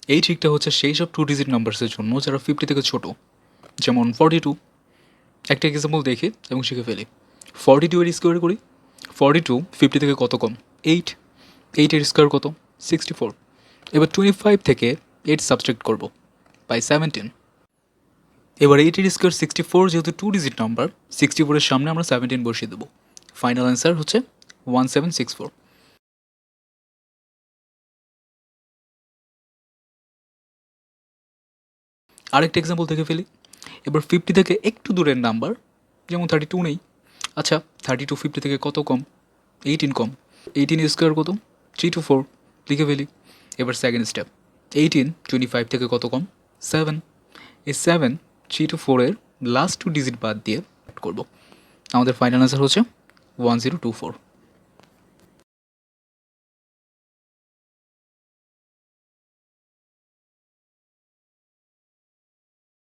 এই ট্রিকটা হচ্ছে সেই সব 2 ডিজিট নাম্বারসের জন্য যারা 50 থেকে ছোট, যেমন 42। একটা এক্সাম্পল দেখি এবং শিখে ফেলি। 42 এর স্কোয়ার করি। 42 50 থেকে কত কম? 8। 8 এর স্কোয়ার কত? 64। এবার 25 থেকে 8 সাবস্ট্রাক্ট করব, বাই 17। এবার 8 এর স্কোয়ার 64, যেহেতু 2 ডিজিট নাম্বার, 64 এর সামনে আমরা 17 বসিয়ে দেবো। ফাইনাল অ্যান্সার হচ্ছে 1764। আরেকটা এক্সাম্পল দেখে ফেলি। এবার 50 থেকে একটু দূরের নাম্বার, যেমন 32 নেই। আচ্ছা, 32 50 থেকে কত কম? 18 কম। 18 স্কোয়ার কত? 324। লিখে ফেলি। এবার সেকেন্ড স্টেপ, 18 25 থেকে কত কম? 7। এই 7 324 এর লাস্ট 2 ডিজিট বাদ দিয়ে করব। আমাদের ফাইনাল অ্যান্সার হচ্ছে 1024।